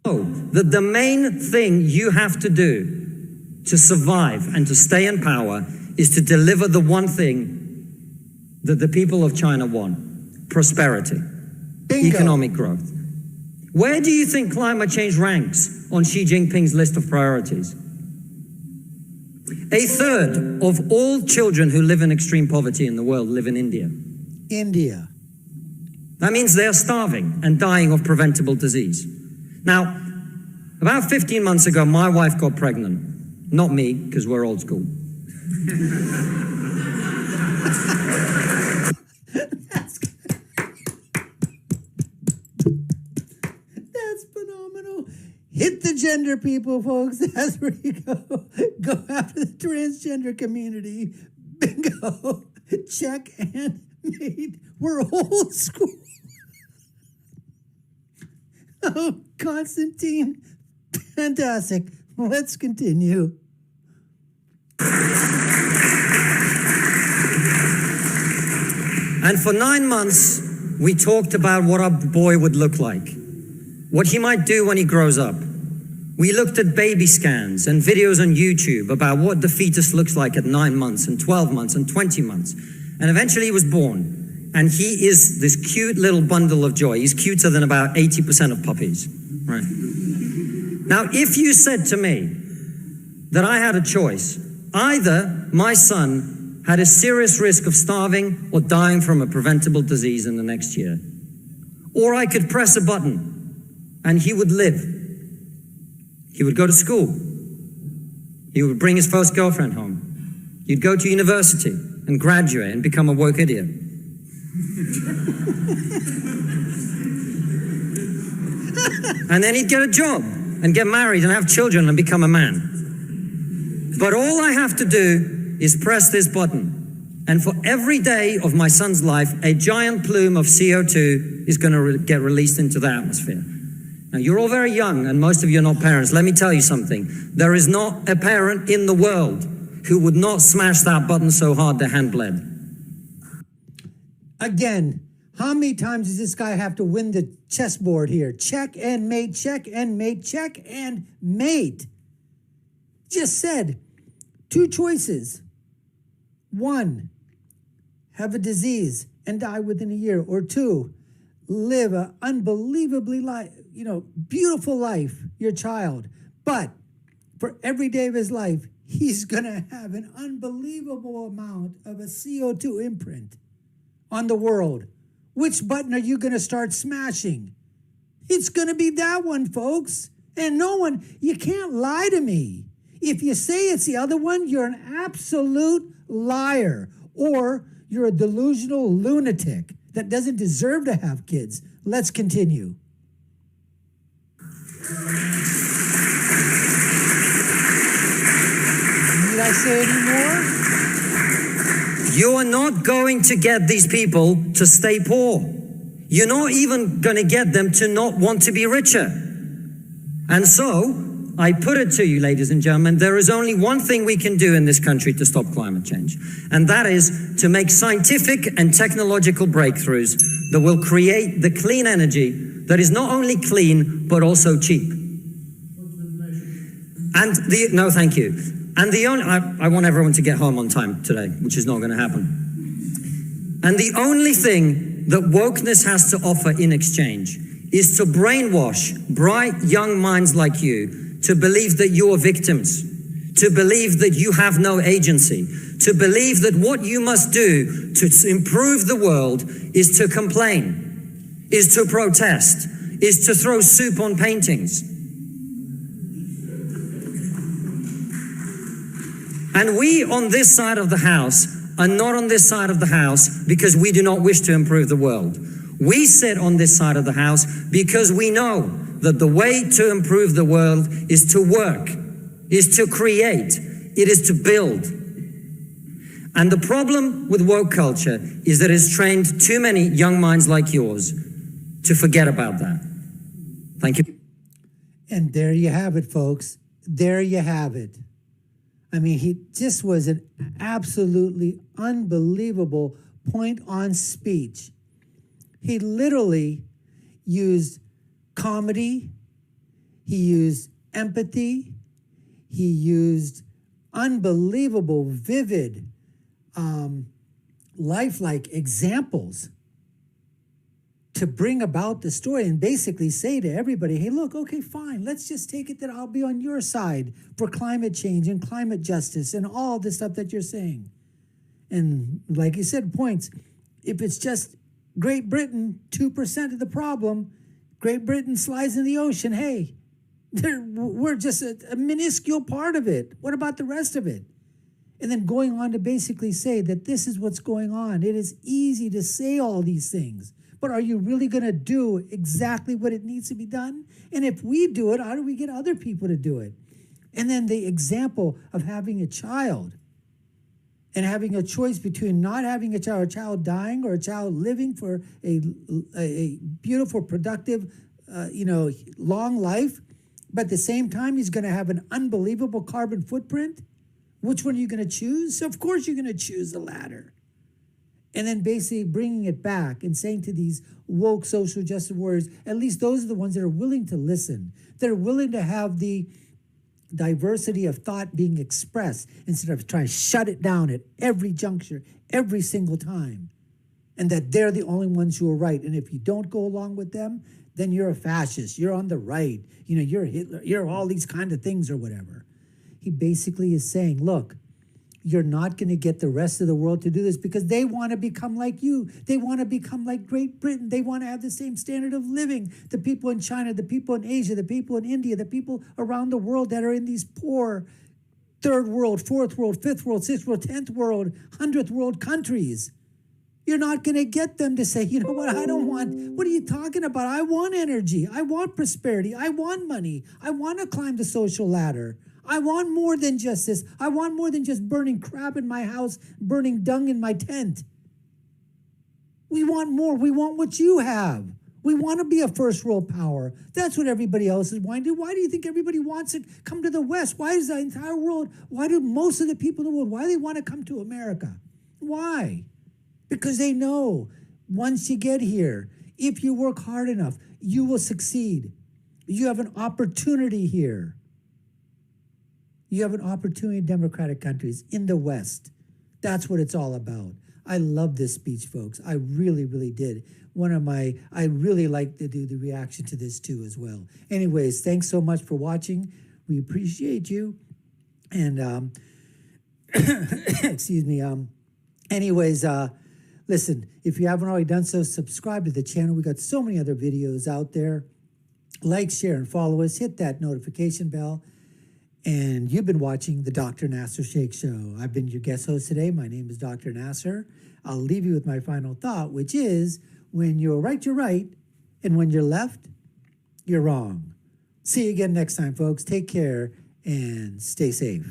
that the main thing you have to do to survive and to stay in power is to deliver the one thing that the people of China want: prosperity, economic growth. Where do you think climate change ranks on Xi Jinping's list of priorities? A third of all children who live in extreme poverty in the world live in India. India. That means they are starving and dying of preventable disease. Now, about 15 months ago, my wife got pregnant. Not me, because we're old school. That's phenomenal. Hit the gender people, folks. That's where you go. Go after the transgender community. Bingo. Check and mate. We're old school. Oh, Konstantin. Fantastic. Let's continue. And for 9 months, we talked about what our boy would look like, what he might do when he grows up. We looked at baby scans and videos on YouTube about what the fetus looks like at 9 months and 12 months and 20 months. And eventually he was born. And he is this cute little bundle of joy. He's cuter than about 80% of puppies. Right. Now, if you said to me that I had a choice, either my son had a serious risk of starving or dying from a preventable disease in the next year, or I could press a button and he would live. He would go to school. He would bring his first girlfriend home. He'd go to university and graduate and become a woke idiot. And then he'd get a job and get married and have children and become a man. But all I have to do is press this button. And for every day of my son's life, a giant plume of CO2 is going to get released into the atmosphere. Now, you're all very young, and most of you are not parents. Let me tell you something. There is not a parent in the world who would not smash that button so hard their hand bled. Again, how many times does this guy have to win the chessboard here? Check and mate, check and mate, check and mate. Just said, 2 choices. 1, have a disease and die within a year. Or 2, live an unbelievably beautiful life, your child. But for every day of his life, he's going to have an unbelievable amount of a CO2 imprint on the world. Which button are you going to start smashing? It's going to be that one, folks. And you can't lie to me. If you say it's the other one, you're an absolute liar. Or you're a delusional lunatic that doesn't deserve to have kids. Let's continue. Did I say any more? You are not going to get these people to stay poor. You're not even going to get them to not want to be richer. And so, I put it to you, ladies and gentlemen, there is only one thing we can do in this country to stop climate change. And that is to make scientific and technological breakthroughs that will create the clean energy that is not only clean, but also cheap. No, thank you. And I want everyone to get home on time today, which is not going to happen. And the only thing that wokeness has to offer in exchange is to brainwash bright young minds like you to believe that you are victims, to believe that you have no agency, to believe that what you must do to improve the world is to complain, is to protest, is to throw soup on paintings. And we on this side of the house are not on this side of the house because we do not wish to improve the world. We sit on this side of the house because we know that the way to improve the world is to work, is to create, it is to build. And the problem with woke culture is that it's trained too many young minds like yours to forget about that. Thank you. And there you have it, folks. There you have it. I mean, he just was an absolutely unbelievable point-on speech. He literally used comedy, He used empathy. He used unbelievable, vivid, lifelike examples to bring about the story and basically say to everybody, hey, look, okay, fine, let's just take it that I'll be on your side for climate change and climate justice and all the stuff that you're saying. And like you said, points, if it's just Great Britain, 2% of the problem, Great Britain slides in the ocean, hey, we're just a minuscule part of it. What about the rest of it? And then going on to basically say that this is what's going on. It is easy to say all these things, but are you really going to do exactly what it needs to be done? And if we do it, how do we get other people to do it? And then the example of having a child and having a choice between not having a child dying or a child living for a beautiful, productive, long life. But at the same time, he's going to have an unbelievable carbon footprint. Which one are you going to choose? Of course, you're going to choose the latter. And then basically bringing it back and saying to these woke social justice warriors, at least those are the ones that are willing to listen. They're willing to have the diversity of thought being expressed instead of trying to shut it down at every juncture, every single time. And that they're the only ones who are right. And if you don't go along with them, then you're a fascist, you're on the right, you're Hitler, you're all these kind of things or whatever. He basically is saying, look, you're not going to get the rest of the world to do this because they want to become like you. They want to become like Great Britain. They want to have the same standard of living. The people in China, the people in Asia, the people in India, the people around the world that are in these poor third world, fourth world, fifth world, sixth world, 10th world, 100th world countries. You're not going to get them to say, you know what, I don't want, what are you talking about? I want energy. I want prosperity. I want money. I want to climb the social ladder. I want more than just this. I want more than just burning crap in my house, burning dung in my tent. We want more. We want what you have. We want to be a first world power. That's what everybody else is wanting to do. Why do you think everybody wants to come to the West? Why is the entire world, why do most of the people in the world, why do they want to come to America? Why? Because they know once you get here, if you work hard enough, you will succeed. You have an opportunity here. You have an opportunity in democratic countries in the West. That's what it's all about. I love this speech, folks. I really, really did. I really like to do the reaction to this too as well. Anyways, thanks so much for watching. We appreciate you. And excuse me. Anyways, listen, if you haven't already done so, subscribe to the channel. We got so many other videos out there. Like, share, and follow us. Hit that notification bell. And you've been watching the Dr. Nasir Shaikh Show. I've been your guest host today. My name is Dr. Nasir. I'll leave you with my final thought, which is, when you're right, you're right. And when you're left, you're wrong. See you again next time, folks. Take care and stay safe.